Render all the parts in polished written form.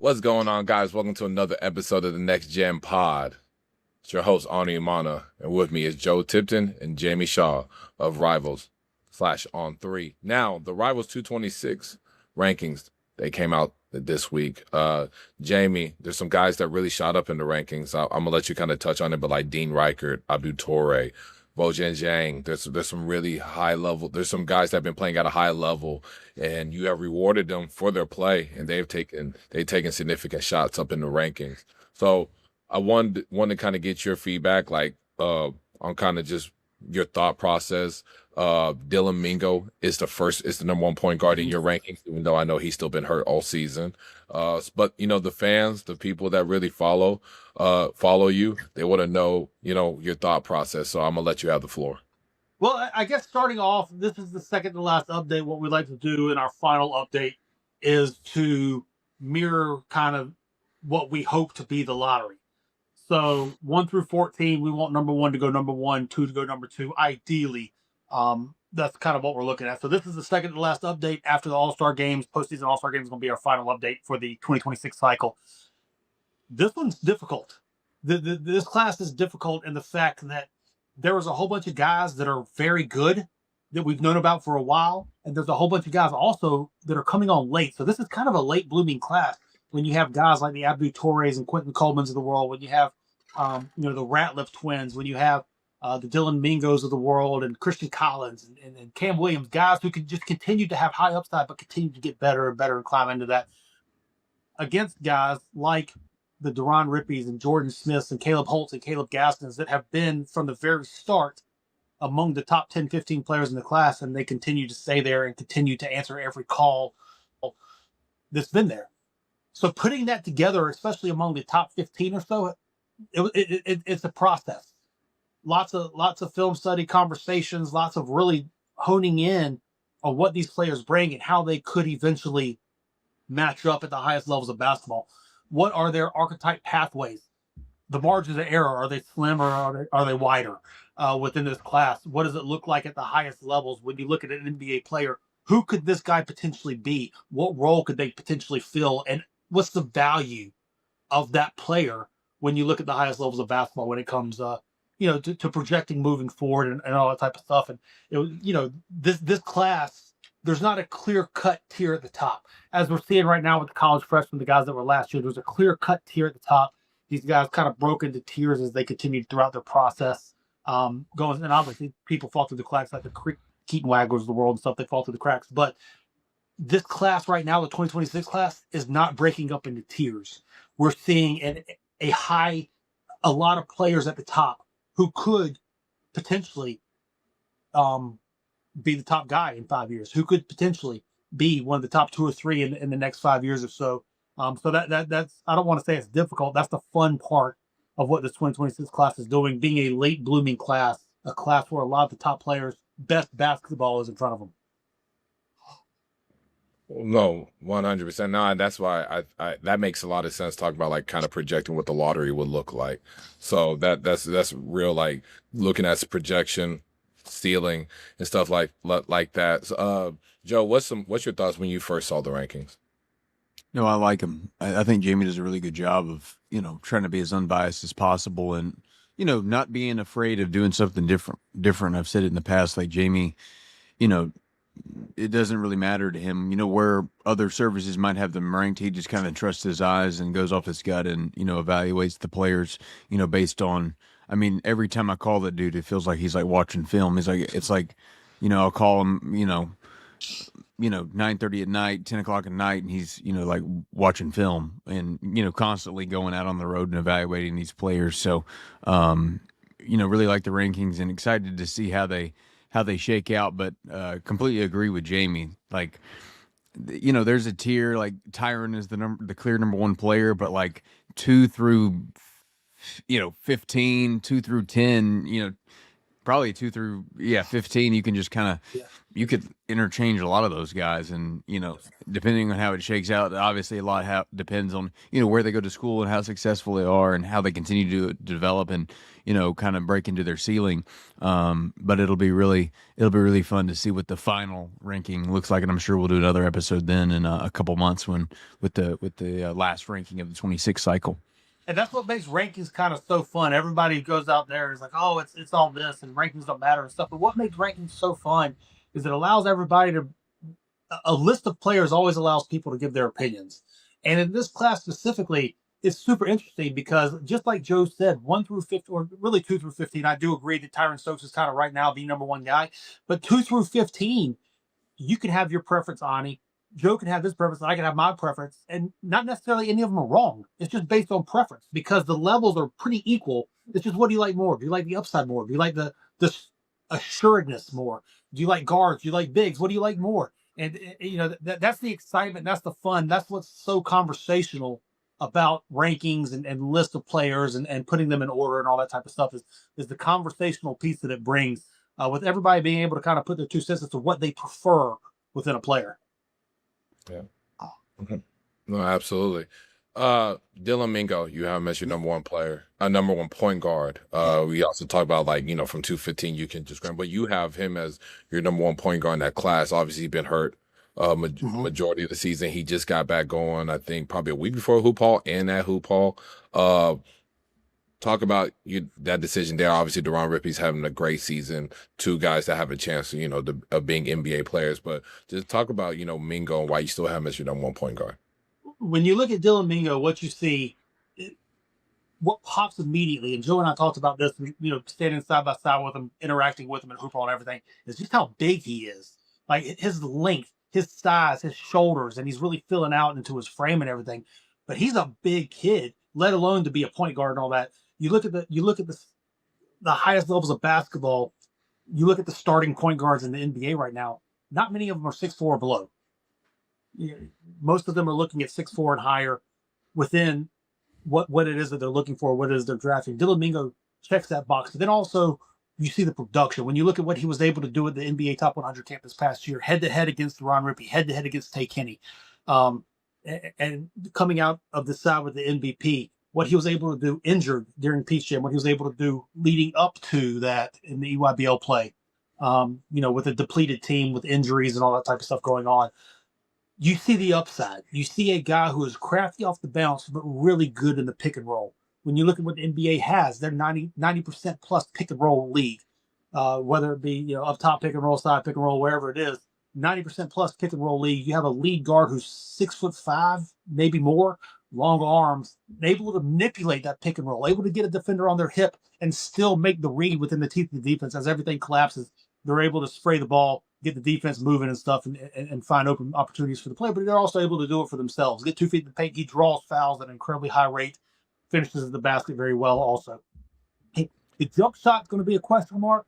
What's going on, guys? Welcome to another episode of the Next Gen Pod. It's your host, Arnie Imana, and with me is Joe Tipton and Jamie Shaw of Rivals / On 3. Now, the Rivals 226 rankings, they came out this week. Jamie, there's some guys that really shot up in the rankings. I'm going to let you kind of touch on it, but like Dean Rueckert, Abdu Tore, Bojan Zhang, there's some really high level. There's some guys that have been playing at a high level, and you have rewarded them for their play, and they've taken significant shots up in the rankings. So I want to kind of get your feedback, like on kind of just your thought process. Dylan Mingo is the number one point guard in your rankings, even though I know he's still been hurt all season. But the fans, the people that really follow you, they want to know, your thought process. So I'm gonna let you have the floor. Well, I guess starting off, this is the second to last update. What we'd like to do in our final update is to mirror kind of what we hope to be the lottery. So 1 through 14, we want number 1 to go number 1, 2 to go number 2. Ideally, that's kind of what we're looking at. So this is the second to last update after the All-Star games. Postseason All-Star games is going to be our final update for the 2026 cycle. This one's difficult. This class is difficult in the fact that there was a whole bunch of guys that are very good that we've known about for a while, and there's a whole bunch of guys also that are coming on late. So this is kind of a late blooming class when you have guys like the Abdu Tores and Quinton Colemans of the world, when you have the Ratliff twins, when you have the Dylan Mingos of the world and Christian Collins and Cam Williams, guys who can just continue to have high upside but continue to get better and better and climb into that, against guys like the Duran Rippies and Jordan Smiths and Caleb Holtz and Caleb Gaskins that have been from the very start among the top 10, 15 players in the class, and they continue to stay there and continue to answer every call that's been there. So putting that together, especially among the top 15 or so, it's a process. Lots of film study, conversations, lots of really honing in on what these players bring and how they could eventually match up at the highest levels of basketball. What are their archetype pathways? The margins of error, are they slim or are they wider within this class? What does it look like at the highest levels when you look at an NBA player? Who could this guy potentially be? What role could they potentially fill? And what's the value of that player when you look at the highest levels of basketball when it comes to projecting moving forward and all that type of stuff? And this class, there's not a clear-cut tier at the top. As we're seeing right now with the college freshmen, the guys that were last year, there's a clear-cut tier at the top. These guys kind of broke into tiers as they continued throughout their process. And obviously, people fall through the cracks like the Keaton Wagglers of the world and stuff. They fall through the cracks. But this class right now, the 2026 class, is not breaking up into tiers. We're seeing a lot of players at the top who could potentially be the top guy in 5 years, who could potentially be one of the top 2 or 3 in the next 5 years or so. So that's, I don't want to say it's difficult. That's the fun part of what this 2026 class is doing, being a late blooming class, a class where a lot of the top players' best basketball is in front of them. No, 100%. No, and that's why I that makes a lot of sense talking about like kind of projecting what the lottery would look like. So that's real, like looking at projection, ceiling, and stuff like that. So, Joe, what's your thoughts when you first saw the rankings? No, I like him. I think Jamie does a really good job of, trying to be as unbiased as possible and, not being afraid of doing something different. I've said it in the past, like Jamie, it doesn't really matter to him, where other services might have them ranked. He just kind of trusts his eyes and goes off his gut and, evaluates the players, based on, every time I call that dude, it feels like he's like watching film. It's like, I'll call him, 9:30 at night, 10 o'clock at night, and he's, like watching film and, constantly going out on the road and evaluating these players. So, really like the rankings and excited to see how they shake out, but completely agree with Jamie. Like, there's a tier, like Tyron is the clear number 1 player, but like 2 through 15, 2 through 10, probably 2 through 15. You can just kind of you could interchange a lot of those guys, and depending on how it shakes out, obviously a lot depends on where they go to school and how successful they are and how they continue to develop and kind of break into their ceiling. But it'll be really fun to see what the final ranking looks like, and I'm sure we'll do another episode then in a couple months with the last ranking of the 26 cycle. And that's what makes rankings kind of so fun. Everybody goes out there and is like, oh, it's all this and rankings don't matter and stuff. But what makes rankings so fun is it allows everybody to, a list of players always allows people to give their opinions. And in this class specifically, it's super interesting because just like Joe said, 1 through 15, or really 2 through 15, I do agree that Tyron Stokes is kind of right now the number one guy. But 2 through 15, you can have your preference, Ani. Joe can have his preference, and I can have my preference, and not necessarily any of them are wrong. It's just based on preference because the levels are pretty equal. It's just what do you like more? Do you like the upside more? Do you like the assuredness more? Do you like guards? Do you like bigs? What do you like more? And that's the excitement. That's the fun. That's what's so conversational about rankings and list of players and putting them in order and all that type of stuff is the conversational piece that it brings with everybody being able to kind of put their 2 cents to what they prefer within a player. Yeah. No, absolutely. Dylan Mingo, you have him as your number one player, number one point guard. We also talk about from 215 you can just grab, but you have him as your number one point guard in that class. Obviously, he's been hurt majority of the season. He just got back going, I think, probably a week before Hoop Hall and at Hoop Hall. Talk about that decision there. Obviously, Deron Rippey's having a great season. 2 guys that have a chance, of being NBA players. But just talk about, Mingo and why you still have him as your number one point guard. When you look at Dylan Mingo, what you see, what pops immediately, and Joe and I talked about this, standing side by side with him, interacting with him in Hoop Hall and everything, is just how big he is. Like his length, his size, his shoulders, and he's really filling out into his frame and everything. But he's a big kid, let alone to be a point guard and all that. You look at the highest levels of basketball. You look at the starting point guards in the NBA right now. Not many of them are 6'4" or below. Most of them are looking at 6'4" and higher within what it is that they're looking for, what it is they're drafting. Dylan Mingo checks that box. But then also you see the production. When you look at what he was able to do at the NBA Top 100 camp this past year, head-to-head against Deron Rippey, head-to-head against Tay Kenny, and coming out of the side with the MVP, what he was able to do injured during Peach Jam, what he was able to do leading up to that in the EYBL play, with a depleted team with injuries and all that type of stuff going on. You see the upside. You see a guy who is crafty off the bounce, but really good in the pick and roll. When you look at what the NBA has, they're 90% plus pick and roll league, whether it be up top pick and roll, side pick and roll, wherever it is. 90% plus pick and roll league. You have a lead guard who's 6'5", maybe more, long arms, able to manipulate that pick and roll, able to get a defender on their hip and still make the read within the teeth of the defense as everything collapses. They're able to spray the ball, get the defense moving and stuff, and find open opportunities for the play. But they're also able to do it for themselves. Get 2 feet in the paint. He draws fouls at an incredibly high rate, finishes the basket very well also. The jump shot's going to be a question mark.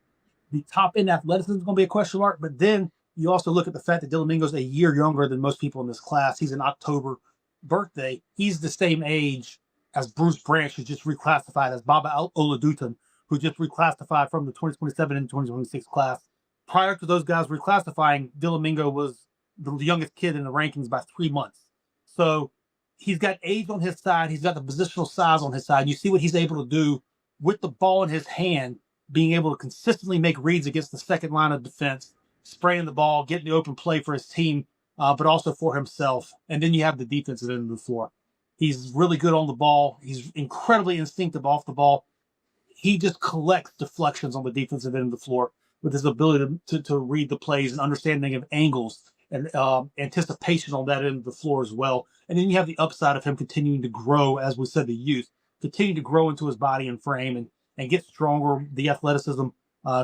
The top-end athleticism is going to be a question mark. But then you also look at the fact that Dylan Mingo's a year younger than most people in this class. He's an October birthday. He's the same age as Bruce Branch, who just reclassified, as Baba Oladuton, who just reclassified from the 2027 and 2026 class. Prior to those guys reclassifying, Dylan Mingo was the youngest kid in the rankings by 3 months. So he's got age on his side. He's got the positional size on his side. You see what he's able to do with the ball in his hand, being able to consistently make reads against the second line of defense, spraying the ball, getting the open play for his team, but also for himself. And then you have the defensive end of the floor. He's really good on the ball. He's incredibly instinctive off the ball. He just collects deflections on the defensive end of the floor with his ability to read the plays and understanding of angles and anticipation on that end of the floor as well. And then you have the upside of him continuing to grow, as we said, the youth, continue to grow into his body and frame and get stronger, the athleticism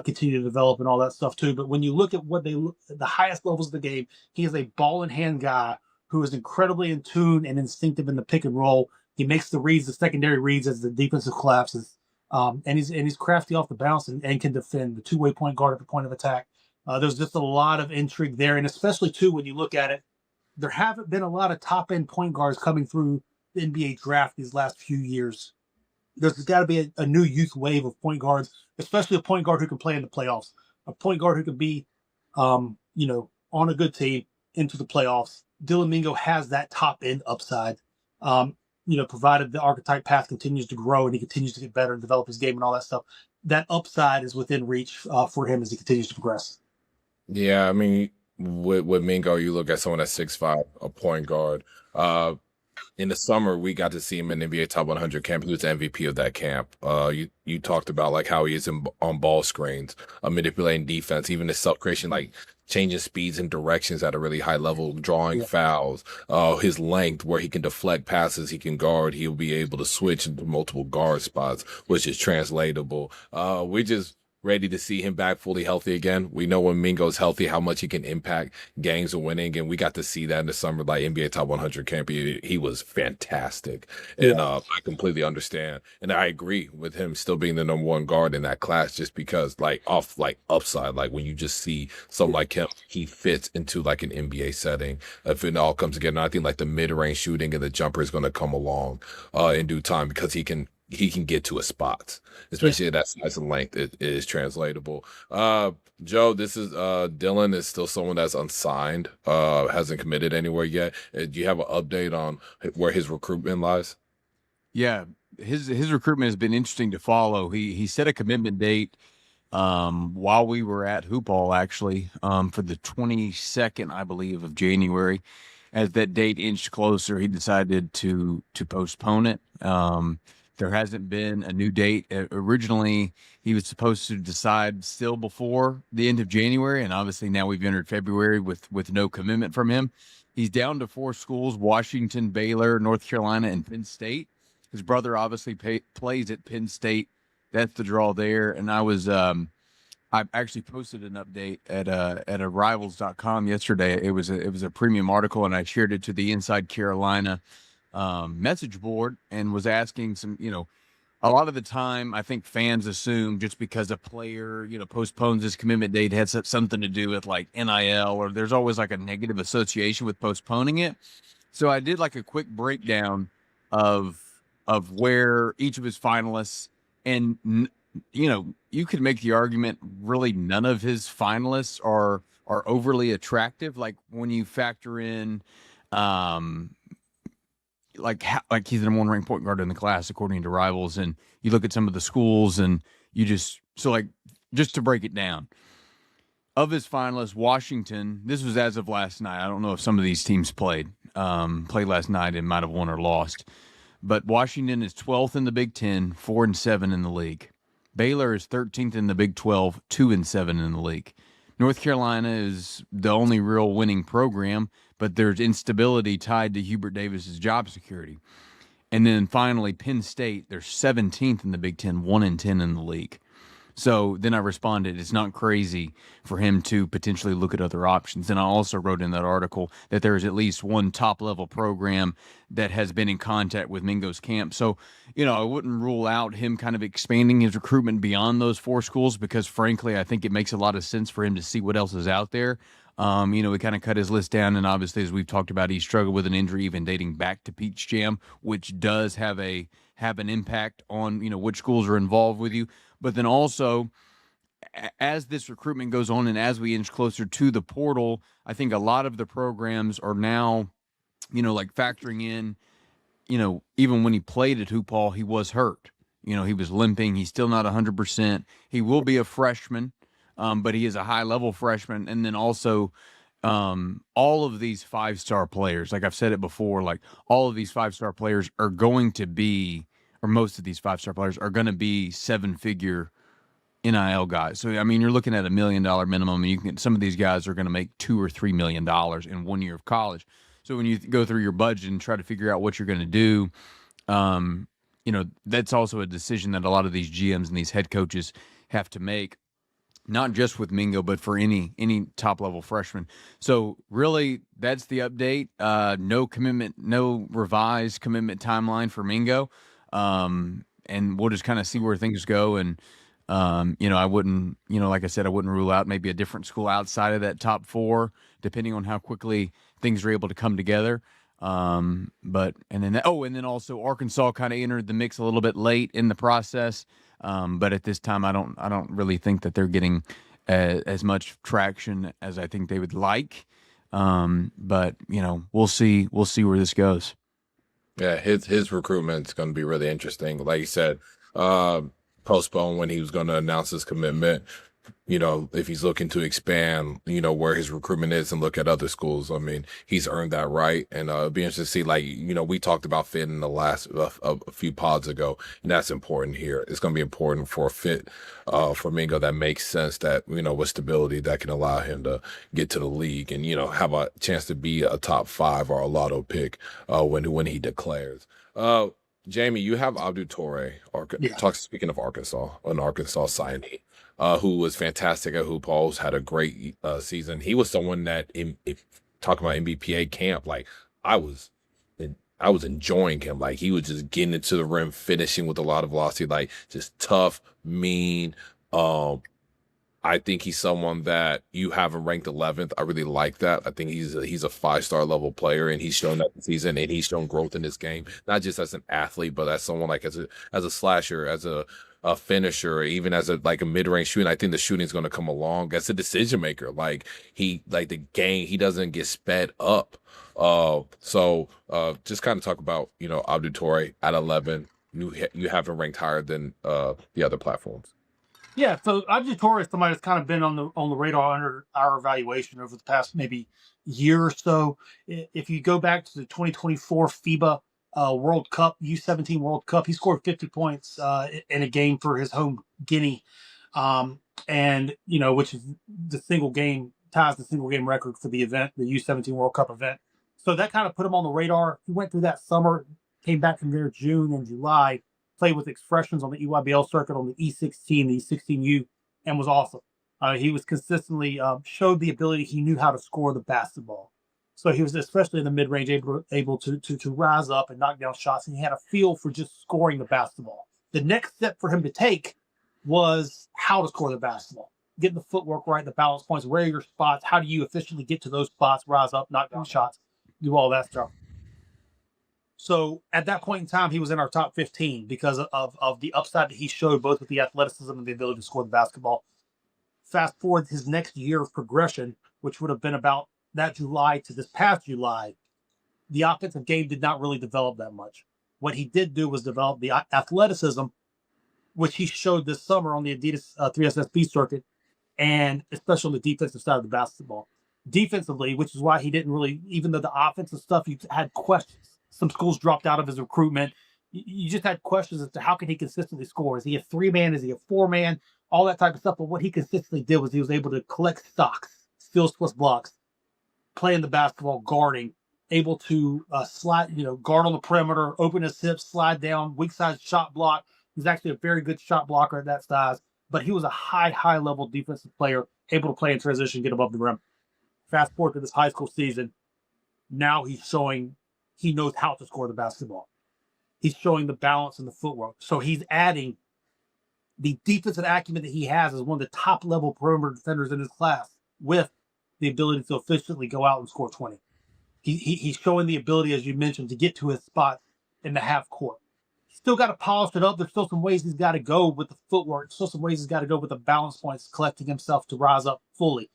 continue to develop and all that stuff too. But when you look at what the highest levels of the game, he is a ball in hand guy who is incredibly in tune and instinctive in the pick and roll. He makes the reads, the secondary reads as the defensive collapses. And he's crafty off the bounce and can defend the two-way point guard at the point of attack. There's just a lot of intrigue there. And especially too, when you look at it, there haven't been a lot of top end point guards coming through the NBA draft these last few years. there's got to be a new youth wave of point guards, especially a point guard who can play in the playoffs, a point guard who can be, on a good team into the playoffs. Dylan Mingo has that top end upside. Provided the archetype path continues to grow and he continues to get better and develop his game and all that stuff, that upside is within reach for him as he continues to progress. Yeah, I mean, with Mingo, you look at someone that's 6'5", a point guard. In the summer, we got to see him in NBA Top 100 camp. He was the MVP of that camp. You talked about like how he is on ball screens, manipulating defense, even his self creation, like changing speeds and directions at a really high level, drawing fouls. His length, where he can deflect passes, he can guard. He'll be able to switch into multiple guard spots, which is translatable. We just ready to see him back fully healthy again. We know when Mingo's healthy, how much he can impact games of winning. And we got to see that in the summer, like NBA Top 100 camp. He was fantastic. And I completely understand. And I agree with him still being the number one guard in that class, just because upside, like when you just see someone like him, he fits into like an NBA setting. If it all comes together, and I think like the mid-range shooting and the jumper is going to come along in due time, because he can get to a spot, especially at that size and length. It is translatable. Joe, this is Dylan is still someone that's unsigned, hasn't committed anywhere yet. Do you have an update on where his recruitment lies? Yeah, his recruitment has been interesting to follow. He set a commitment date while we were at Hoop Hall, actually, for the 22nd, I believe, of January. As that date inched closer, he decided to postpone it. There hasn't been a new date. Originally, he was supposed to decide still before the end of January, and obviously now we've entered February with no commitment from him. He's down to 4 schools: Washington, Baylor, North Carolina, and Penn State. His brother obviously plays at Penn State. That's the draw there. And I actually posted an update at a rivals.com yesterday. It was a premium article, and I shared it to the Inside Carolina message board, and was asking some, a lot of the time I think fans assume just because a player, postpones his commitment date has something to do with like NIL, or there's always like a negative association with postponing it. So I did like a quick breakdown of where each of his finalists, and you could make the argument really none of his finalists are overly attractive. Like when you factor in like he's the number one ranked point guard in the class according to Rivals, and you look at some of the schools, and you just to break it down, of his finalists, Washington, this was as of last night. I don't know if some of these teams played last night and might have won or lost, but Washington is 12th in the Big Ten, 4-7 in the league. Baylor is 13th in the Big 12, 2-7 in the league. North Carolina is the only real winning program, but there's instability tied to Hubert Davis's job security. And then finally, Penn State, they're 17th in the Big Ten, 1-10 in the league. So then I responded, it's not crazy for him to potentially look at other options. And I also wrote in that article that there is at least one top-level program that has been in contact with Mingo's camp. So, I wouldn't rule out him kind of expanding his recruitment beyond those 4 schools, because, frankly, I think it makes a lot of sense for him to see what else is out there. We kind of cut his list down, and obviously, as we've talked about, he struggled with an injury even dating back to Peach Jam, which does have an impact on, which schools are involved with you. But then also, as this recruitment goes on and as we inch closer to the portal, I think a lot of the programs are now, like factoring in, even when he played at Hoop Hall, he was hurt. He was limping. He's still not 100%. He will be a freshman, but he is a high-level freshman. And then also, all of these 5-star players, like I've said it before, like all of these 5-star players are going to be, or most of these 5-star players are going to be 7-figure NIL guys. So, I mean, you're looking at $1 million minimum, and some of these guys are going to make $2 or $3 million in 1 year of college. So when you go through your budget and try to figure out what you're going to do, that's also a decision that a lot of these GMs and these head coaches have to make, not just with Mingo, but for any top-level freshman. So really, that's the update. No commitment, no revised commitment timeline for Mingo. And we'll just kind of see where things go. And, I wouldn't, like I said, I wouldn't rule out maybe a different school outside of that top 4, depending on how quickly things are able to come together. And then also Arkansas kind of entered the mix a little bit late in the process. But at this time, I don't really think that they're getting as much traction as I think they would like. But we'll see where this goes. Yeah, his recruitment's going to be really interesting. Like you said, postponed when he was going to announce his commitment. If he's looking to expand, where his recruitment is and look at other schools, I mean, he's earned that right. And it'll be interesting to see, like, we talked about fit in the last a few pods ago, and that's important here. It's going to be important for a fit for Mingo that makes sense, that, with stability that can allow him to get to the league and, have a chance to be a top 5 or a lotto pick when he declares. Jamie, you have Abdu Tore, speaking of Arkansas, an Arkansas signee. Who was fantastic at hoop balls, had a great season. He was someone that, talking about NBPA camp, like I was enjoying him. Like he was just getting into the rim, finishing with a lot of velocity, like just tough, mean. I think he's someone that you have him ranked 11th. I really like that. I think he's a 5-star level player, and he's shown that this season, and he's shown growth in his game, not just as an athlete, but as someone like as a slasher, as a finisher, even as a mid-range shooting. I think the shooting is going to come along as a decision maker. Like the game, he doesn't get sped up. So just kind of talk about Abdu Tore at 11. You have him ranked higher than the other platforms. Yeah, so Abdu Tore is somebody that's kind of been on the radar under our evaluation over the past maybe year or so. If you go back to the 2024 FIBA World Cup, U17 World Cup, he scored 50 points in a game for his home Guinea, and which is the single game record for the event, the U17 World Cup event. So that kind of put him on the radar. He went through that summer, came back from there June and July, played with expressions on the EYBL circuit on the E16, the E16U, and was awesome. He was consistently showed the ability. He knew how to score the basketball. So he was, especially in the mid-range, able to rise up and knock down shots, and he had a feel for just scoring the basketball. The next step for him to take was how to score the basketball, getting the footwork right, the balance points, where are your spots, how do you efficiently get to those spots, rise up, knock down shots, do all that stuff. So at that point in time, he was in our top 15 because of the upside that he showed, both with the athleticism and the ability to score the basketball. Fast forward his next year of progression, which would have been about that July to this past July, the offensive game did not really develop that much. What he did do was develop the athleticism, which he showed this summer on the Adidas 3SSB circuit, and especially on the defensive side of the basketball. Defensively, which is why he didn't really, even though the offensive stuff, you had questions. Some schools dropped out of his recruitment. You just had questions as to how can he consistently score? Is he a 3-man? Is he a 4-man? All that type of stuff. But what he consistently did was he was able to collect stocks, steals plus blocks, playing the basketball, guarding, able to slide, guard on the perimeter, open his hips, slide down, weak side shot block. He's actually a very good shot blocker at that size, but he was a high level defensive player, able to play in transition, get above the rim. Fast forward to this high school season. Now he's showing he knows how to score the basketball. He's showing the balance and the footwork. So he's adding the defensive acumen that he has as one of the top level perimeter defenders in his class, with the ability to efficiently go out and score 20. He's showing the ability, as you mentioned, to get to his spot in the half court. He's still got to polish it up. There's still some ways he's got to go with the footwork. There's still some ways he's got to go with the balance points, collecting himself to rise up fully.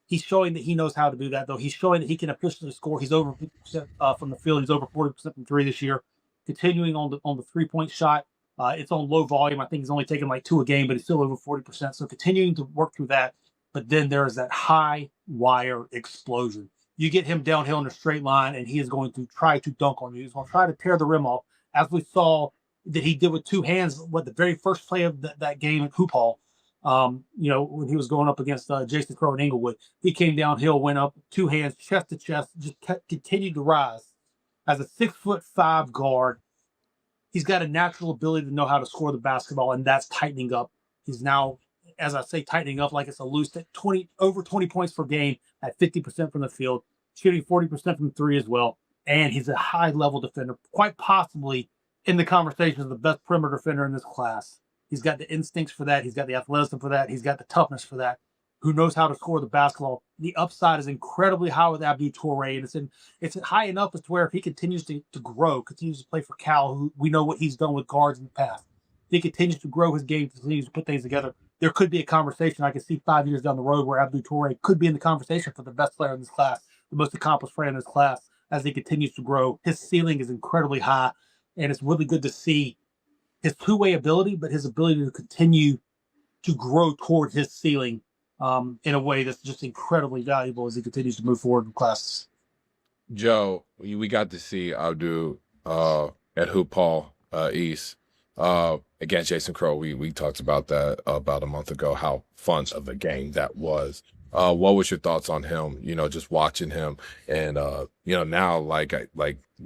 He's showing that he knows how to do that, though. He's showing that he can efficiently score. He's over 50% from the field. He's over 40% from 3 this year. Continuing on the 3-point shot. It's on low volume. I think he's only taken like 2 a game, but he's still over 40%. So continuing to work through that. But then there is that high wire explosion. You get him downhill in a straight line, and he is going to try to dunk on you. He's going to try to tear the rim off, as we saw that he did with 2 hands. The very first play of that game at Hoop Hall. When he was going up against Jason Crow in Inglewood, he came downhill, went up 2 hands, chest to chest, just continued to rise. As a 6'5" guard, he's got a natural ability to know how to score the basketball, and that's tightening up. He's now, as I say, tightening up like it's a loose at over 20 points per game at 50% from the field, shooting 40% from 3 as well. And he's a high-level defender, quite possibly in the conversation as the best perimeter defender in this class. He's got the instincts for that. He's got the athleticism for that. He's got the toughness for that. Who knows how to score the basketball the upside is incredibly high with Abdu Tore, and it's high enough as to where if he continues to grow, continues to play for Cal, who we know what he's done with guards in the past. If he continues to grow his game, continues to put things together, there could be a conversation. I can see 5 years down the road where Abdu Tore could be in the conversation for the best player in this class, the most accomplished player in this class, as he continues to grow. His ceiling is incredibly high, and it's really good to see his two-way ability, but his ability to continue to grow toward his ceiling in a way that's just incredibly valuable as he continues to move forward in classes. Joe, we got to see Abdu at Hoop Hall East against Jason Crow. We talked about that about a month ago, how fun of a game that was. What was your thoughts on him? Just watching him, and now like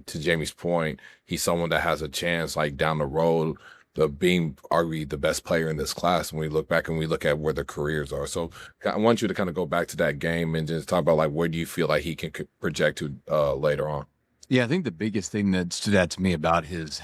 to Jamie's point, he's someone that has a chance like down the road of being arguably the best player in this class when we look back and we look at where their careers are. So I want you to kind of go back to that game and just talk about like where do you feel like he can project to later on. Yeah, I think the biggest thing that stood out to me about his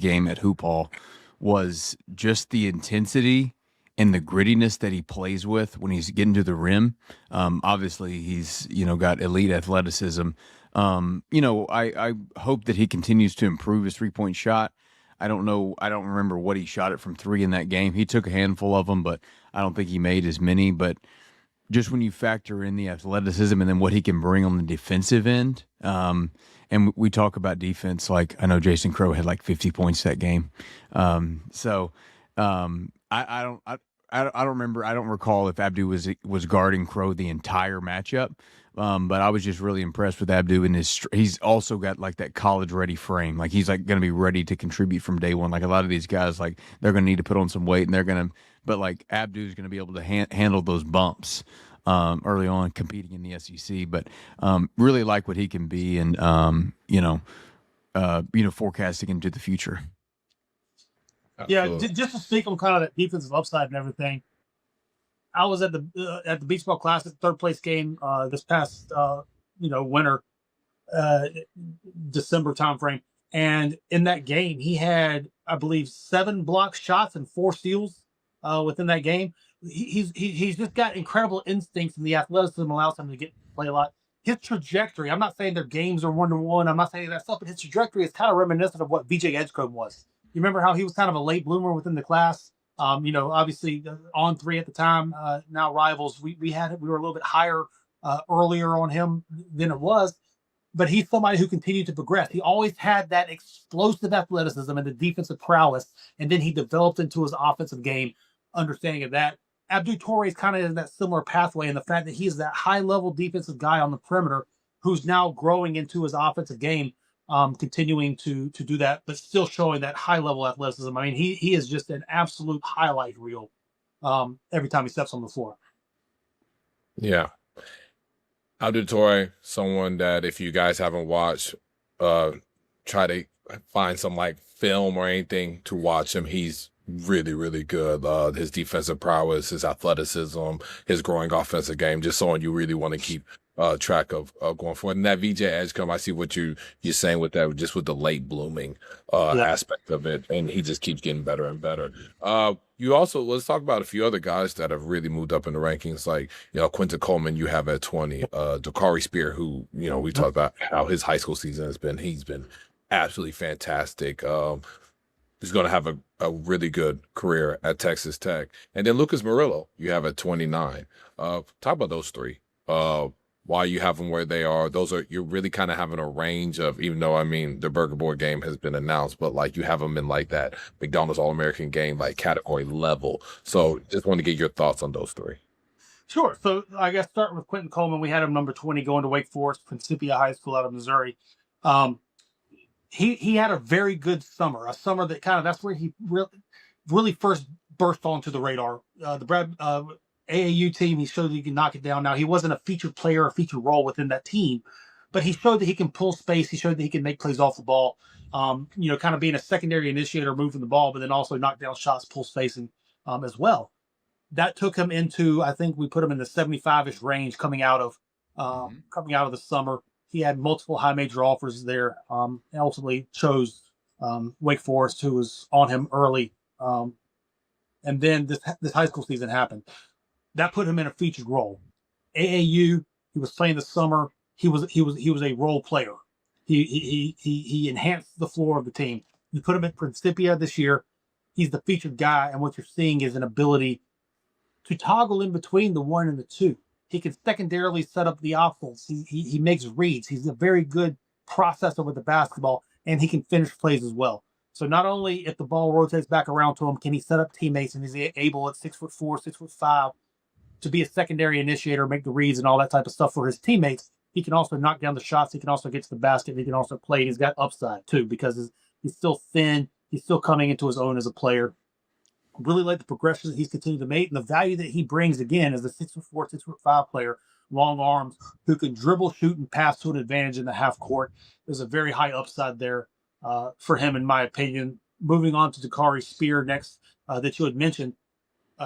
game at Hoop Hall was just the intensity and the grittiness that he plays with when he's getting to the rim. Obviously, he's got elite athleticism. I hope that he continues to improve his 3-point shot. I don't know. I don't remember what he shot it from 3 in that game. He took a handful of them, but I don't think he made as many. But just when you factor in the athleticism and then what he can bring on the defensive end, and we talk about defense, like I know Jason Crow had like 50 points that game. I don't remember. I don't recall if Abdu was guarding Crow the entire matchup. But I was just really impressed with Abdu, and he's also got like that college ready frame. Like he's like going to be ready to contribute from day one. Like a lot of these guys, like they're going to need to put on some weight, and but like Abdu is going to be able to handle those bumps early on competing in the SEC. But really like what he can be, and forecasting into the future. Absolutely. Yeah, just to speak on kind of that defensive upside and everything. I was at the Beach Ball Classic third place game this past winter, December timeframe, and in that game he had, I believe, 7 blocked shots and 4 steals within that game. He's just got incredible instincts, and the athleticism allows him to play a lot. His trajectory, I'm not saying their games are 1-to-1, I'm not saying that stuff, but his trajectory is kind of reminiscent of what VJ Edgecombe was. You remember how he was kind of a late bloomer within the class? Obviously on 3 at the time, now rivals. We were a little bit higher earlier on him than it was, but he's somebody who continued to progress. He always had that explosive athleticism and the defensive prowess, and then he developed into his offensive game, understanding of that. Abdu Tore is kind of in that similar pathway, and the fact that he's that high-level defensive guy on the perimeter who's now growing into his offensive game, continuing to do that, but still showing that high-level athleticism. I mean, he is just an absolute highlight reel every time he steps on the floor. Yeah. Abdul-Toray, someone that if you guys haven't watched, try to find some like film or anything to watch him. He's really, really good. His defensive prowess, his athleticism, his growing offensive game, just someone you really want to keep track of going forward. And that VJ Edgecombe, I see what you're saying with that, just with the late blooming aspect of it, and he just keeps getting better and better. Let's talk about a few other guys that have really moved up in the rankings, like Quinton Coleman. You have at 20, Dakari Spear, who we talked about how his high school season has been. He's been absolutely fantastic. He's going to have a really good career at Texas Tech. And then Lucas Murillo, you have at 29. Talk about those three. Why you have them where they are. You're really kind of having a range of, even though, I mean, the Burger Board game has been announced, but like you have them in like that McDonald's All-American game, like category level. So just want to get your thoughts on those three. Sure. So I guess starting with Quinton Coleman, we had him number 20 going to Wake Forest, Principia High School out of Missouri. He had a very good summer, a summer that that's where he really first burst onto the radar. The AAU team, he showed that he can knock it down. Now, he wasn't a featured player or featured role within that team, but he showed that he can pull space. He showed that he can make plays off the ball, kind of being a secondary initiator, moving the ball, but then also knock down shots, pull spacing as well. That took him into, I think we put him in the 75-ish range coming out of the summer. He had multiple high major offers there, and ultimately chose Wake Forest, who was on him early. And then this high school season happened. That put him in a featured role. AAU, he was playing this summer. He was a role player. He enhanced the floor of the team. You put him at Principia this year. He's the featured guy, and what you're seeing is an ability to toggle in between the 1 and the 2. He can secondarily set up the offense. He makes reads. He's a very good processor with the basketball, and he can finish plays as well. So not only if the ball rotates back around to him, can he set up teammates, and is he able at 6'4", 6'5", to be a secondary initiator, make the reads and all that type of stuff for his teammates. He can also knock down the shots. He can also get to the basket. He can also play. He's got upside too because he's still thin. He's still coming into his own as a player. Really like the progression that he's continued to make, and the value that he brings again as a 6'4", 6'5" player, long arms, who can dribble, shoot, and pass to an advantage in the half court. There's a very high upside there for him, in my opinion. Moving on to Dakari Spear next, that you had mentioned.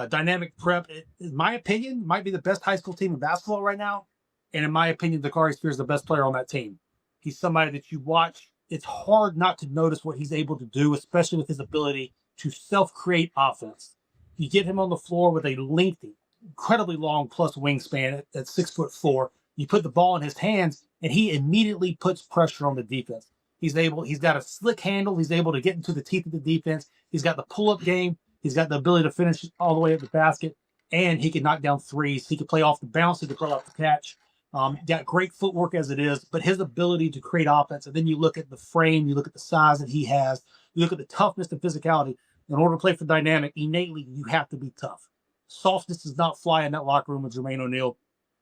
Dynamic Prep, in my opinion, might be the best high school team in basketball right now. And in my opinion, Dakari Spear is the best player on that team. He's somebody that you watch. It's hard not to notice what he's able to do, especially with his ability to self-create offense. You get him on the floor with a lengthy, incredibly long plus wingspan at 6'4". You put the ball in his hands, and he immediately puts pressure on the defense. He's got a slick handle. He's able to get into the teeth of the defense. He's got the pull-up game. He's got the ability to finish all the way at the basket, and he can knock down threes. He can play off the bounce. He can play off the catch. Got great footwork as it is, but his ability to create offense, and then you look at the frame, you look at the size that he has, you look at the toughness and physicality. In order to play for Dynamic, innately, you have to be tough. Softness does not fly in that locker room with Jermaine O'Neal.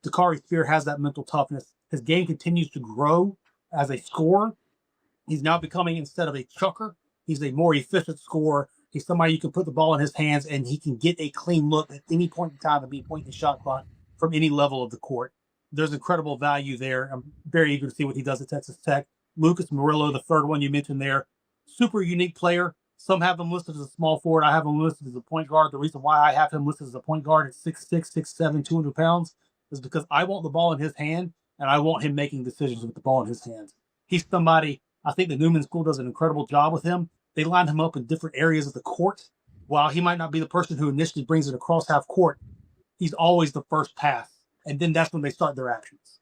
Dakari Spear has that mental toughness. His game continues to grow as a scorer. He's now becoming, instead of a chucker, he's a more efficient scorer. He's somebody you can put the ball in his hands, and he can get a clean look at any point in time and be pointing the shot clock from any level of the court. There's incredible value there. I'm very eager to see what he does at Texas Tech. Lucas Murillo, the third one you mentioned there, super unique player. Some have him listed as a small forward. I have him listed as a point guard. The reason why I have him listed as a point guard at 6'6", 6'7", 200 pounds is because I want the ball in his hand, and I want him making decisions with the ball in his hands. He's somebody, I think the Newman School does an incredible job with him. They line him up in different areas of the court. While he might not be the person who initially brings it across half court, he's always the first pass. And then that's when they start their actions.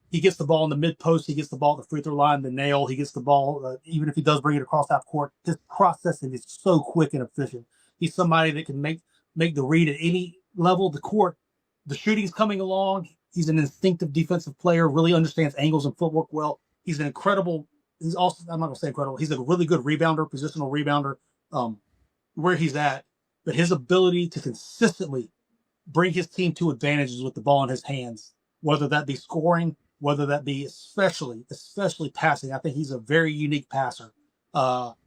He gets the ball in the mid post. He gets the ball at the free throw line, the nail. He gets the ball, even if he does bring it across half court. His processing is so quick and efficient. He's somebody that can make the read at any level of the court. The shooting's coming along. He's an instinctive defensive player, really understands angles and footwork well. He's an incredible, he's also, I'm not going to say incredible, he's a really good rebounder, positional rebounder, where he's at. But his ability to consistently bring his team to advantages with the ball in his hands, whether that be scoring, whether that be especially passing. I think he's a very unique passer, not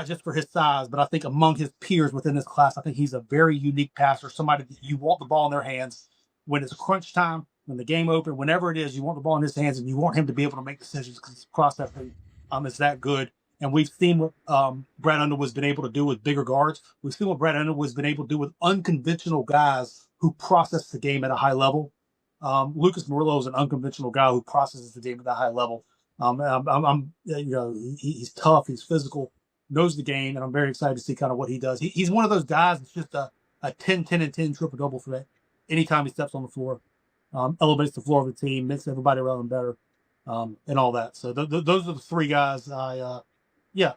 just for his size, but I think among his peers within this class, I think he's a very unique passer, somebody that you want the ball in their hands when it's crunch time, when the game open, whenever it is, you want the ball in his hands and you want him to be able to make decisions because his processing is that good. And we've seen what Brad Underwood's been able to do with bigger guards. We've seen what Brad Underwood's been able to do with unconventional guys who process the game at a high level. Lucas Murillo is an unconventional guy who processes the game at a high level. He's tough, he's physical, knows the game, and I'm very excited to see kind of what he does. He's one of those guys that's just a 10, 10, and 10 triple-double threat anytime he steps on the floor. Elevates the floor of the team, makes everybody around him better, and all that. So those are the three guys Yeah.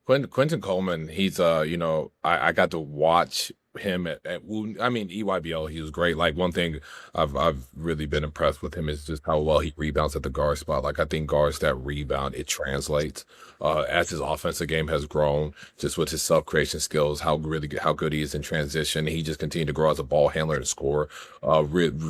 Quinton Coleman, he's I got to watch him at EYBL. He was great. Like, one thing I've really been impressed with him is just how well he rebounds at the guard spot. Like, I think guards that rebound, it translates as his offensive game has grown, just with his self-creation skills, how good he is in transition. He just continued to grow as a ball handler and scorer.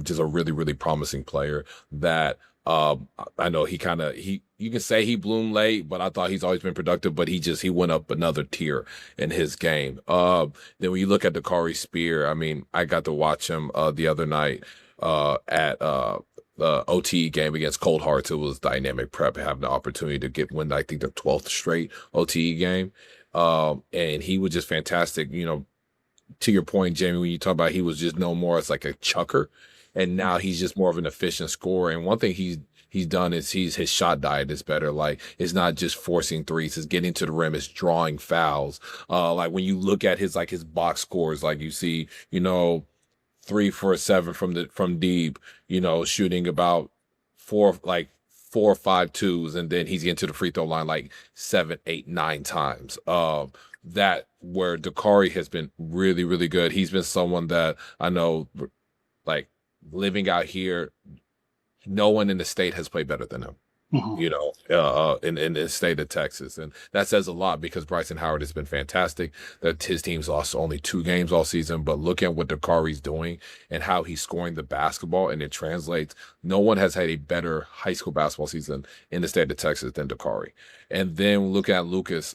Just a really, really promising player that I know you can say he bloomed late, but I thought he's always been productive, but he went up another tier in his game. Then when you look at Dakari Spear, I mean, I got to watch him the other night at the OTE game against Cold Hearts. It was Dynamic Prep having the opportunity to win, I think, the 12th straight OTE game. And he was just fantastic. To your point, Jamie, when you talk about he was just no more as like a chucker. And now he's just more of an efficient scorer. And one thing he he's done is his shot diet is better. Like, it's not just forcing threes, it's getting to the rim, it's drawing fouls. Like when you look at his box scores, like you see, 3 for 7 from deep, shooting about 4 or 5 twos, and then he's getting to the free throw line like 7, 8, 9 times. That where Dakari has been really, really good. He's been someone that I know, like, living out here, no one in the state has played better than him. In the state of Texas. And that says a lot because Bryson Howard has been fantastic. That his team's lost only 2 games all season, but look at what Dakari's doing and how he's scoring the basketball, and it translates. No one has had a better high school basketball season in the state of Texas than Dakari. And then look at Lucas,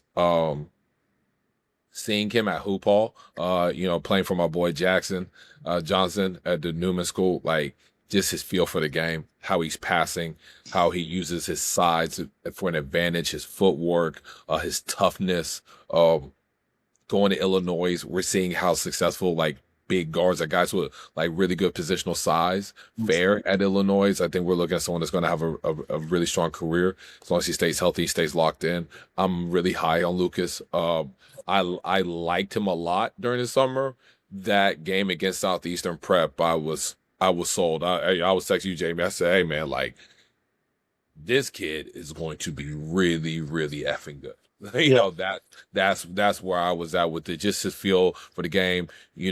seeing him at Hoop Hall, playing for my boy Johnson at the Newman School, like, just his feel for the game, how he's passing, how he uses his size for an advantage, his footwork, his toughness. Going to Illinois, we're seeing how successful, like, big guards, like guys with like really good positional size, fare at Illinois. I think we're looking at someone that's going to have a really strong career as long as he stays healthy, stays locked in. I'm really high on Lucas. I liked him a lot during the summer. That game against Southeastern Prep, I was sold. I was texting you, Jamie. I said, hey, man, like, this kid is going to be really, really effing good. That's where I was at with it. Just his feel for the game. You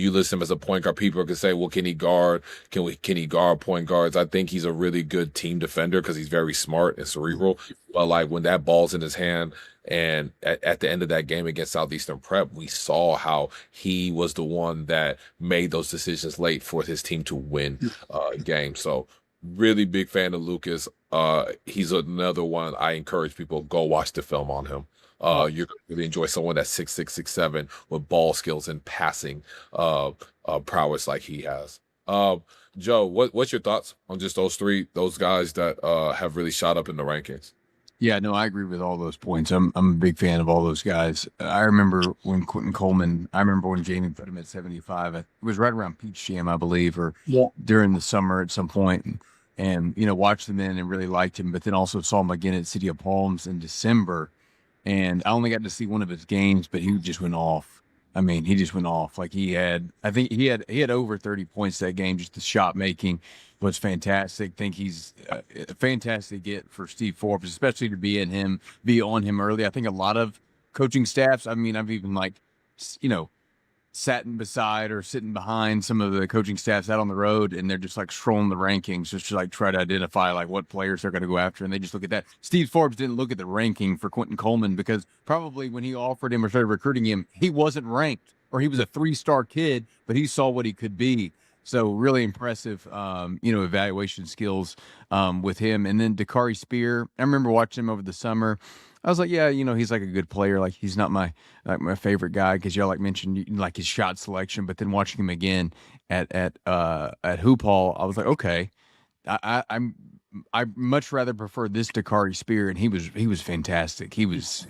list him as a point guard. People can say, well, can he guard? Can he guard point guards? I think he's a really good team defender because he's very smart and cerebral. But, like, when that ball's in his hand, and at the end of that game against Southeastern Prep, we saw how he was the one that made those decisions late for his team to win games. So really big fan of Lucas. He's another one I encourage people, go watch the film on him. You're going to really enjoy someone that's 6'6", 6'7", with ball skills and passing prowess like he has. Joe, what's your thoughts on just those guys that have really shot up in the rankings? Yeah, no, I agree with all those points. I'm a big fan of all those guys. I remember when Quinton Coleman, when Jamie put him at 75. It was right around Peach Jam, I believe, or during the summer at some point. And watched him in and really liked him, but then also saw him again at City of Palms in December. And I only got to see one of his games, but he just went off. I mean, he just went off. Like, I think he had over 30 points that game. Just the shot making was fantastic. Think he's a fantastic get for Steve Forbes, especially to be on him early. I think a lot of coaching staffs, I mean, I've even sat beside or sitting behind some of the coaching staffs out on the road, and they're just like scrolling the rankings just to like try to identify like what players they're going to go after, and they just look at that. Steve Forbes didn't look at the ranking for Quinton Coleman because probably when he offered him or started recruiting him, he wasn't ranked, or he was a 3-star kid, but he saw what he could be. So really impressive, evaluation skills with him. And then Dakari Spear, I remember watching him over the summer. I was like, yeah, he's like a good player. Like, he's not my favorite guy because y'all mentioned like his shot selection. But then watching him again at Hoop Hall, I was like, okay, I much rather prefer this Dakari Spear, and he was fantastic. He was.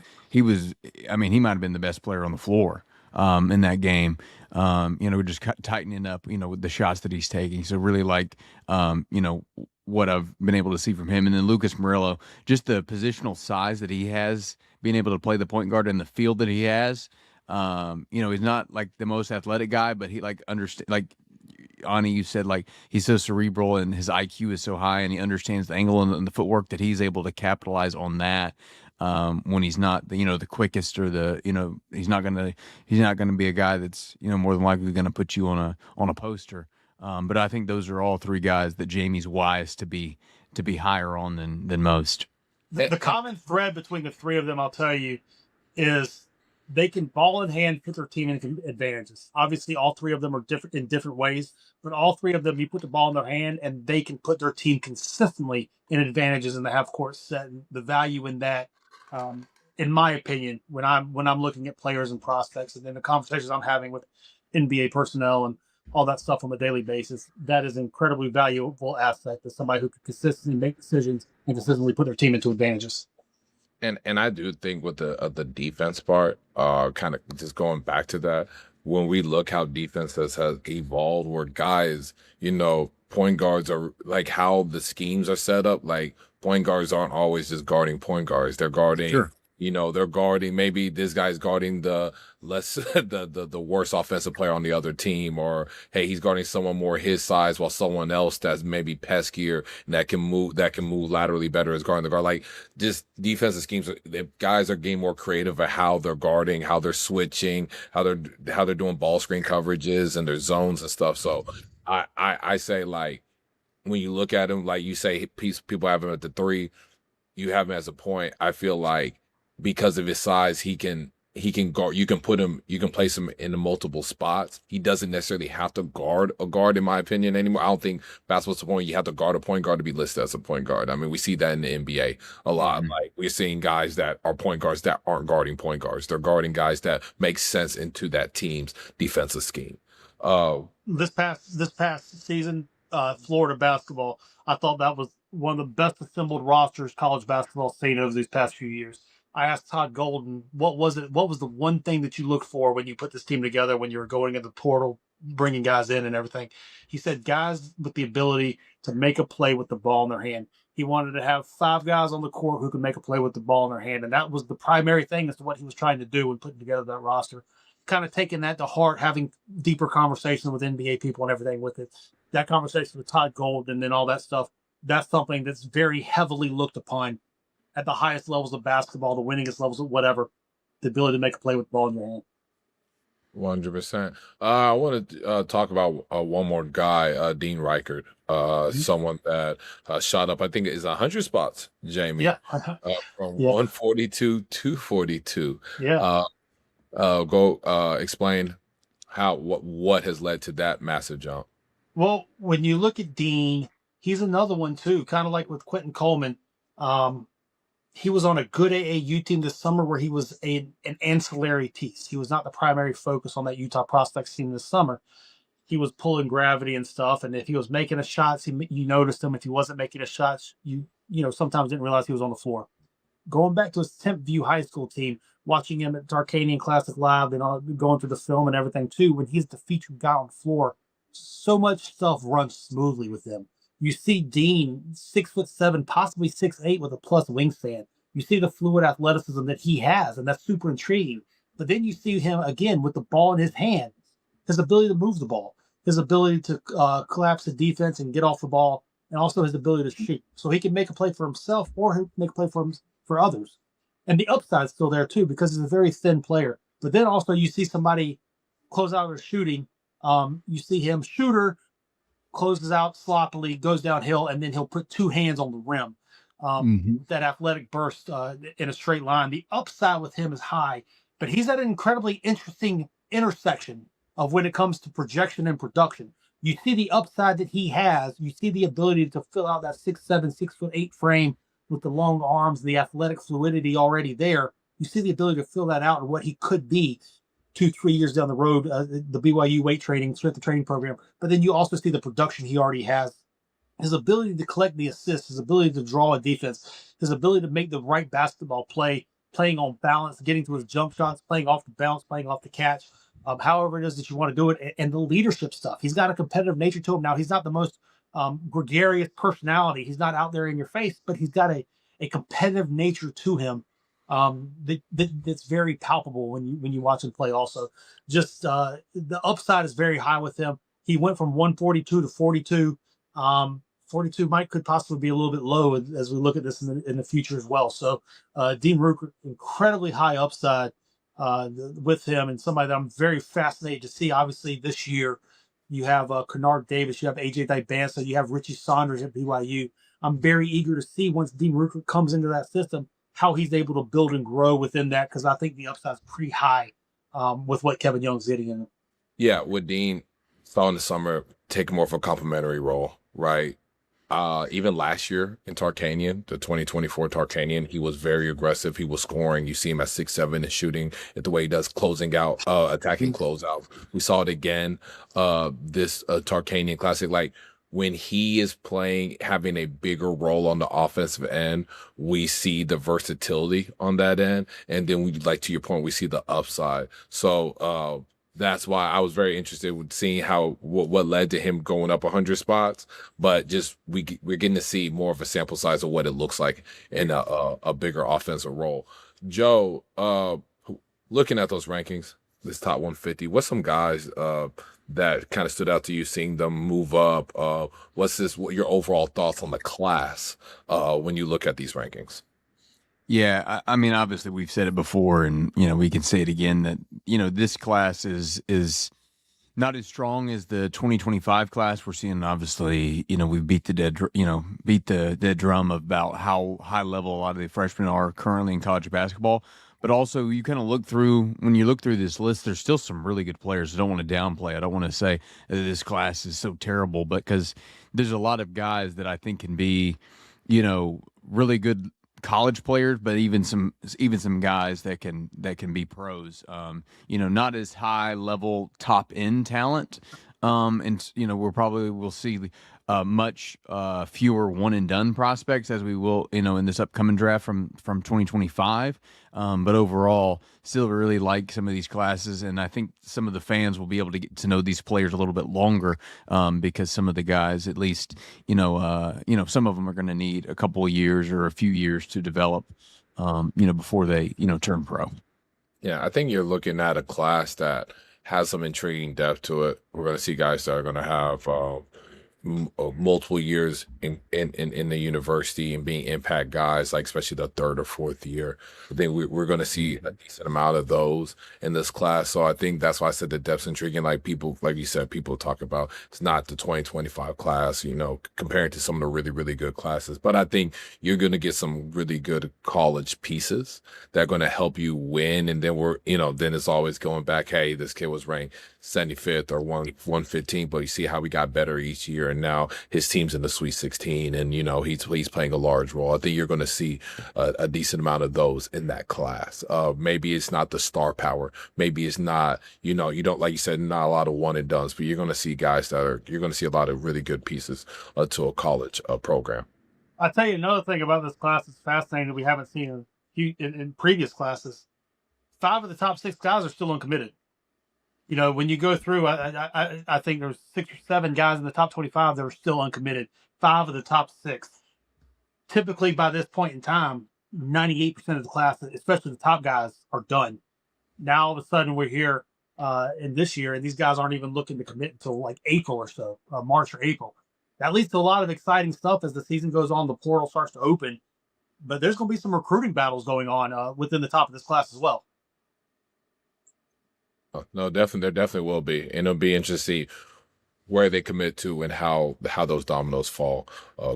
I mean, he might have been the best player on the floor in that game. Just tightening up, with the shots that he's taking. So really like, what I've been able to see from him. And then Lucas Murillo, just the positional size that he has, being able to play the point guard in the field that he has. He's not like the most athletic guy, but he Ani, you said, like, he's so cerebral and his IQ is so high, and he understands the angle and the footwork that he's able to capitalize on that. When he's not the quickest, or he's not gonna be a guy that's more than likely gonna put you on a poster. But I think those are all 3 guys that Jamie's wise to be higher on than most. The common thread between the 3 of them, I'll tell you, is they can ball in hand put their team in advantages. Obviously, all 3 of them are different in different ways, but all 3 of them, you put the ball in their hand and they can put their team consistently in advantages in the half court set. And the value in that, in my opinion, when I'm looking at players and prospects, and then the conversations I'm having with NBA personnel and all that stuff on a daily basis, that is an incredibly valuable aspect of somebody who can consistently make decisions and consistently put their team into advantages. And I do think with the defense part, kind of just going back to that, when we look how defense has evolved, where guys, point guards are like how the schemes are set up. Like point guards aren't always just guarding point guards. They're guarding, Sure. they're guarding, maybe this guy's guarding the less the worst offensive player on the other team, or hey, he's guarding someone more his size while someone else that's maybe peskier and that can move laterally better is guarding the guard. Like just defensive schemes, the guys are getting more creative at how they're guarding, how they're switching, how they're doing ball screen coverages and their zones and stuff. So I say, like, when you look at him, like you say, people have him at the 3, you have him as a point. I feel like because of his size, he can guard. You can place him in multiple spots. He doesn't necessarily have to guard a guard, in my opinion, anymore. I don't think basketball's the point you have to guard a point guard to be listed as a point guard. I mean, we see that in the NBA a lot. Mm-hmm. Like we're seeing guys that are point guards that aren't guarding point guards. They're guarding guys that make sense into that team's defensive scheme. This past season, Florida basketball, I thought that was one of the best assembled rosters college basketball seen over these past few years. I asked Todd Golden, what was the one thing that you looked for when you put this team together, when you were going in the portal, bringing guys in and everything? He said guys with the ability to make a play with the ball in their hand. He wanted to have 5 guys on the court who could make a play with the ball in their hand, and that was the primary thing as to what he was trying to do when putting together that roster. Kind of taking that to heart, having deeper conversations with NBA people and everything with it. That conversation with Todd Golden and then all that stuff, that's something that's very heavily looked upon at the highest levels of basketball, the winningest levels of whatever, the ability to make a play with the ball in your hand. 100%. I want to talk about one more guy, Dean Rueckert, someone that shot up, I think, is 100 spots, Jamie. Yeah. From 142 to 42. Yeah. Go explain what has led to that massive jump. Well, when you look at Dean, he's another one too, kind of like with Quinton Coleman. He was on a good AAU team this summer where he was an ancillary piece. He was not the primary focus on that Utah prospects team this summer. He was pulling gravity and stuff, and if he was making a shot, you noticed him. If he wasn't making a shot, you sometimes didn't realize he was on the floor. Going back to his 10th View high school team, watching him at Tarkanian Classic Live and all, going through the film and everything too, when he's the featured guy on the floor, so much stuff runs smoothly with him. You see Dean, 6'7", possibly 6'8", with a plus wingspan. You see the fluid athleticism that he has, and that's super intriguing. But then you see him again with the ball in his hands, his ability to move the ball, his ability to collapse the defense and get off the ball, and also his ability to shoot. So he can make a play for himself or he can make a play for others. And the upside's still there too because he's a very thin player. But then also you see somebody close out with shooting. You see him shooter, closes out sloppily, goes downhill, and then he'll put 2 hands on the rim. That athletic burst in a straight line. The upside with him is high, but he's at an incredibly interesting intersection of when it comes to projection and production. You see the upside that he has. You see the ability to fill out that 6'7", 6'8" frame with the long arms, the athletic fluidity already there. You see the ability to fill that out and what he could be 2-3 years down the road, the BYU weight training, strength training program. But then you also see the production he already has. His ability to collect the assists, his ability to draw a defense, his ability to make the right basketball play, playing on balance, getting to his jump shots, playing off the bounce, playing off the catch, however it is that you want to do it, and the leadership stuff. He's got a competitive nature to him. Now, he's not the most gregarious personality. He's not out there in your face, but he's got a competitive nature to him that's very palpable when you watch him play also. Just the upside is very high with him. He went from 142 to 42. 42 could possibly be a little bit low as we look at this in the future as well. So Dean Rueckert, incredibly high upside with him, and somebody that I'm very fascinated to see. Obviously, this year you have Kennard Davis, you have AJ Dybansa, you have Richie Saunders at BYU. I'm very eager to see once Dean Rueckert comes into that system how he's able to build and grow within that, because I think the upside is pretty high with what Kevin Young's getting in. Yeah, with Dean, saw in the summer take more of a complimentary role, right? Even last year in Tarkanian, the 2024 Tarkanian, he was very aggressive. He was scoring. You see him at 6'7" and shooting it the way he does, closing out, attacking closeouts. We saw it again this Tarkanian Classic. Like when he is playing, having a bigger role on the offensive end, we see the versatility on that end. And then we, like to your point, we see the upside. So that's why I was very interested with seeing what led to him going up 100 spots. But just we're getting to see more of a sample size of what it looks like in a bigger offensive role. Joe, looking at those rankings, this top 150, what's some guys that kind of stood out to you, seeing them move up? What your overall thoughts on the class when you look at these rankings? Yeah, I mean, obviously we've said it before, and we can say it again that this class is not as strong as the 2025 class. We're seeing, obviously, we beat the dead drum about how high level a lot of the freshmen are currently in college basketball. But also, you kind of when you look through this list, there's still some really good players. I don't want to downplay. I don't want to say that this class is so terrible, but because there's a lot of guys that I think can be, really good college players, but even some guys that can be pros. Not as high level top end talent. And we'll see much fewer one and done prospects as we will in this upcoming draft from 2025. But overall, still really like some of these classes, and I think some of the fans will be able to get to know these players a little bit longer because some of the guys, at least, some of them are going to need a couple of years or a few years to develop, before they, turn pro. Yeah, I think you're looking at a class that has some intriguing depth to it. We're going to see guys that are going to have multiple years in the university and being impact guys, like especially the third or fourth year. I think we're going to see a decent amount of those in this class. So I think that's why I said the depth's intriguing. Like you said, people talk about it's not the 2025 class, comparing to some of the really, really good classes. But I think you're going to get some really good college pieces that are going to help you win. And then then it's always going back, hey, this kid was ranked 75th or 115, but you see how we got better each year, and now his team's in the Sweet 16, and he's playing a large role. I think you're going to see a decent amount of those in that class. Maybe it's not the star power, maybe it's not you don't, like you said, not a lot of one and dones, but you're going to see guys you're going to see a lot of really good pieces to a college program. I'll tell you another thing about this class that's fascinating that we haven't seen in previous classes. 5 of the top 6 guys are still uncommitted. When you go through, I think there's 6 or 7 guys in the top 25 that are still uncommitted. 5 of the top 6. Typically, by this point in time, 98% of the class, especially the top guys, are done. Now, all of a sudden, we're here in this year, and these guys aren't even looking to commit until like April or so, March or April. That leads to a lot of exciting stuff as the season goes on. The portal starts to open, but there's going to be some recruiting battles going on within the top of this class as well. No, definitely, there definitely will be, and it'll be interesting to see where they commit to and how those dominoes fall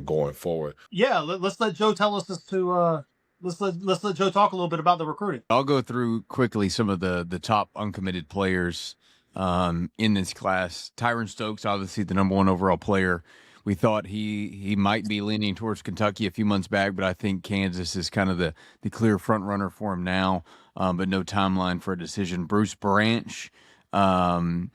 going forward. Yeah, let's let Joe tell us let's let Joe talk a little bit about the recruiting. I'll go through quickly some of the top uncommitted players in this class. Tyron Stokes, obviously the number 1 overall player. We thought he might be leaning towards Kentucky a few months back, but I think Kansas is kind of the clear front runner for him now, but no timeline for a decision. Bruce Branch, one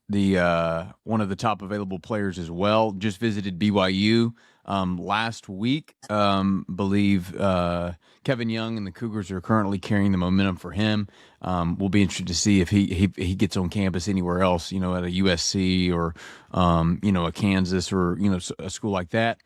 of the top available players as well, just visited BYU last week. Believe Kevin Young and the Cougars are currently carrying the momentum for him. We'll be interested to see if he gets on campus anywhere else, at a USC or a Kansas or a school like that.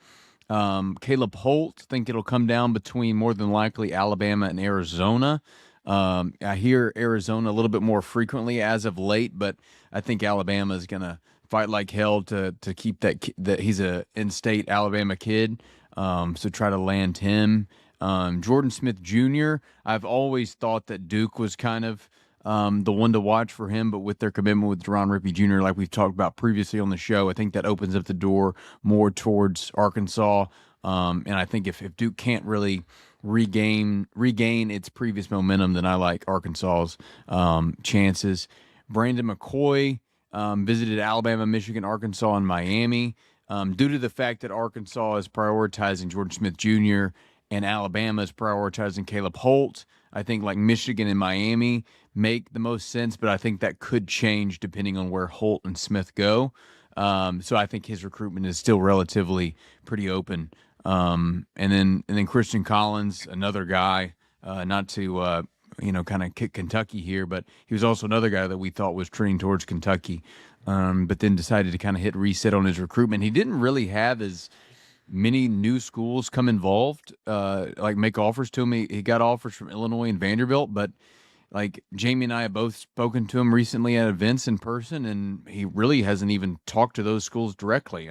Caleb Holt, think it'll come down between more than likely Alabama and Arizona. I hear Arizona a little bit more frequently as of late, but I think Alabama is going to fight like hell to keep that he's a in-state Alabama kid. So try to land him. Jordan Smith Jr., I've always thought that Duke was kind of the one to watch for him, but with their commitment with Deron Rippey Jr., like we've talked about previously on the show, I think that opens up the door more towards Arkansas. And I think if Duke can't really regain its previous momentum, then I like Arkansas's chances. Brandon McCoy visited Alabama, Michigan, Arkansas, and Miami. Due to the fact that Arkansas is prioritizing Jordan Smith Jr. and Alabama is prioritizing Caleb Holt, I think like Michigan and Miami make the most sense, but I think that could change depending on where Holt and Smith go. So I think his recruitment is still relatively pretty open. And then Christian Collins, another guy, not to kind of kick Kentucky here, but he was also another guy that we thought was trending towards Kentucky, but then decided to kind of hit reset on his recruitment. He didn't really have as many new schools come involved, like make offers to him. He got offers from Illinois and Vanderbilt, but like Jamie and I have both spoken to him recently at events in person, and he really hasn't even talked to those schools directly.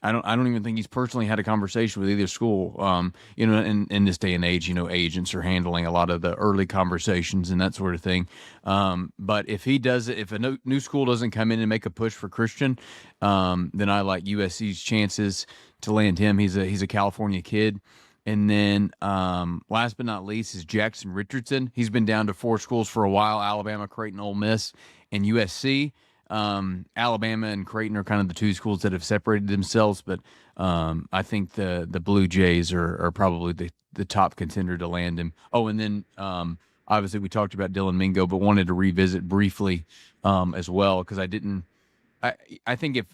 I don't even think he's personally had a conversation with either school. In this day and age, agents are handling a lot of the early conversations and that sort of thing. But if he does it, if a new school doesn't come in and make a push for Christian, then I like USC's chances to land him. He's a California kid. And then last but not least is Jackson Richardson. He's been down to 4 schools for a while: Alabama, Creighton, Ole Miss, and USC. Alabama and Creighton are kind of the 2 schools that have separated themselves, but I think the Blue Jays are probably the top contender to land him. Oh, and then obviously we talked about Dylan Mingo, but wanted to revisit briefly as well, because I think if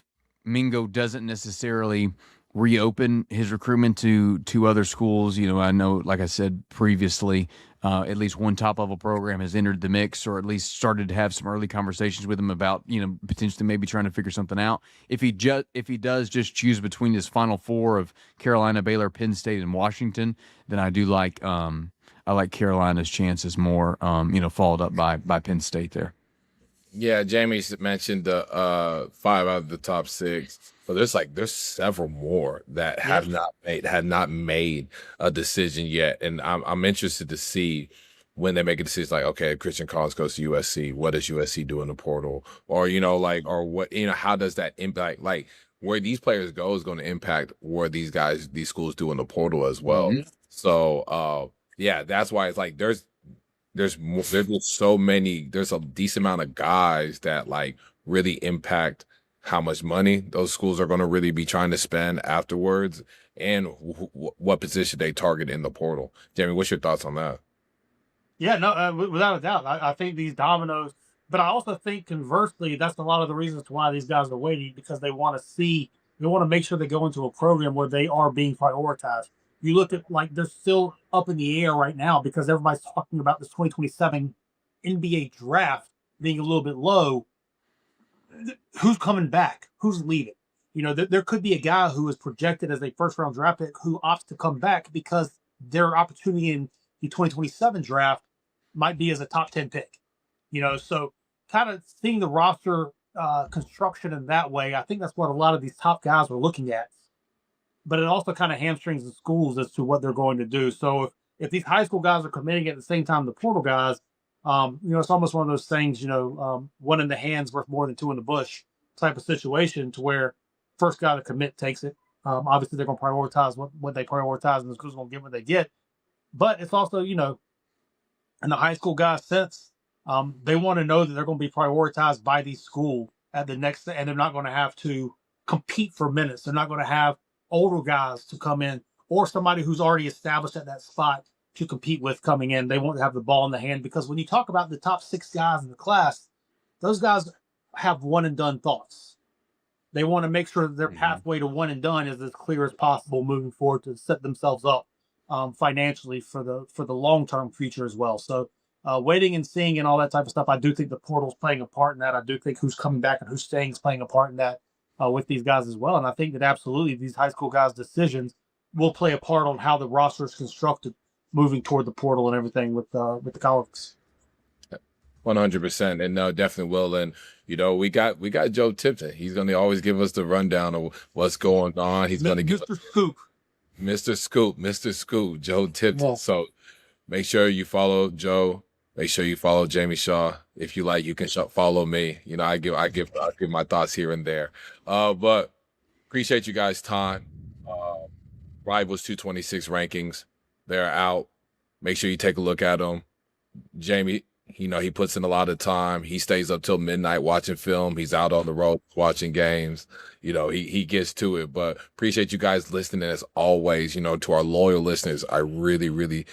Mingo doesn't necessarily reopen his recruitment to other schools, I know, like I said previously, at least one top level program has entered the mix, or at least started to have some early conversations with him about, potentially maybe trying to figure something out. If he does just choose between his final 4 of Carolina, Baylor, Penn State, and Washington, then I do like I like Carolina's chances more, followed up by Penn State there. Yeah, Jamie mentioned the 5 out of the top 6, but there's several more that had not made a decision yet, and I'm interested to see when they make a decision. Like, okay, Christian Collins goes to USC. What does USC do in the portal? Or or what how does that impact? Like, where these players go is going to impact where these schools do in the portal as well. Mm-hmm. So yeah, that's why it's like there's so many. There's a decent amount of guys that like really impact how much money those schools are going to really be trying to spend afterwards, and what position they target in the portal. Jamie, what's your thoughts on that? Yeah, no, without a doubt. I think these dominoes, but I also think conversely, that's a lot of the reasons why these guys are waiting, because they want to make sure they go into a program where they are being prioritized. You look at, like, they're still up in the air right now because everybody's talking about this 2027 NBA draft being a little bit low. Who's coming back? Who's leaving? There could be a guy who is projected as a first-round draft pick who opts to come back because their opportunity in the 2027 draft might be as a top 10 pick. So kind of seeing the roster construction in that way, I think that's what a lot of these top guys are looking at. But it also kind of hamstrings the schools as to what they're going to do. So if these high school guys are committing at the same time the portal guys, it's almost one of those things, one in the hand's worth more than 2 in the bush type of situation, to where first guy to commit takes it. Obviously, they're going to prioritize what they prioritize, and the school's going to get what they get. But it's also, in the high school guys' sense, they want to know that they're going to be prioritized by the school at the next, and they're not going to have to compete for minutes. They're not going to have older guys to come in, or somebody who's already established at that spot to compete with coming in. They won't have the ball in the hand, because when you talk about the top 6 guys in the class, those guys have one and done thoughts. They want to make sure that their pathway to one and done is as clear as possible moving forward, to set themselves up financially for the long-term future as well. So waiting and seeing and all that type of stuff, I do think the portal's playing a part in that. I do think who's coming back and who's staying is playing a part in that. With these guys as well. And I think that absolutely these high school guys' decisions will play a part on how the roster is constructed moving toward the portal and everything with the colleges. 100%. And no, definitely will. And, we got Joe Tipton. He's going to always give us the rundown of what's going on. He's going to give Mr. Scoop, Joe Tipton. Yeah. So make sure you follow Joe. Make sure you follow Jamie Shaw. If you like, you can follow me. I give my thoughts here and there. But appreciate you guys' time. Rivals 226 rankings, they're out. Make sure you take a look at them. Jamie, he puts in a lot of time. He stays up till midnight watching film. He's out on the road watching games. He gets to it. But appreciate you guys listening as always. To our loyal listeners, I really, really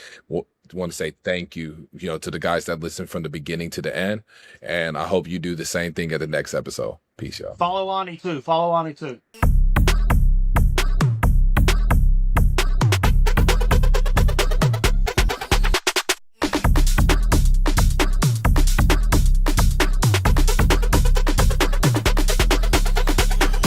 want to say thank you, to the guys that listen from the beginning to the end. And I hope you do the same thing at the next episode. Peace, y'all. Follow Ani too.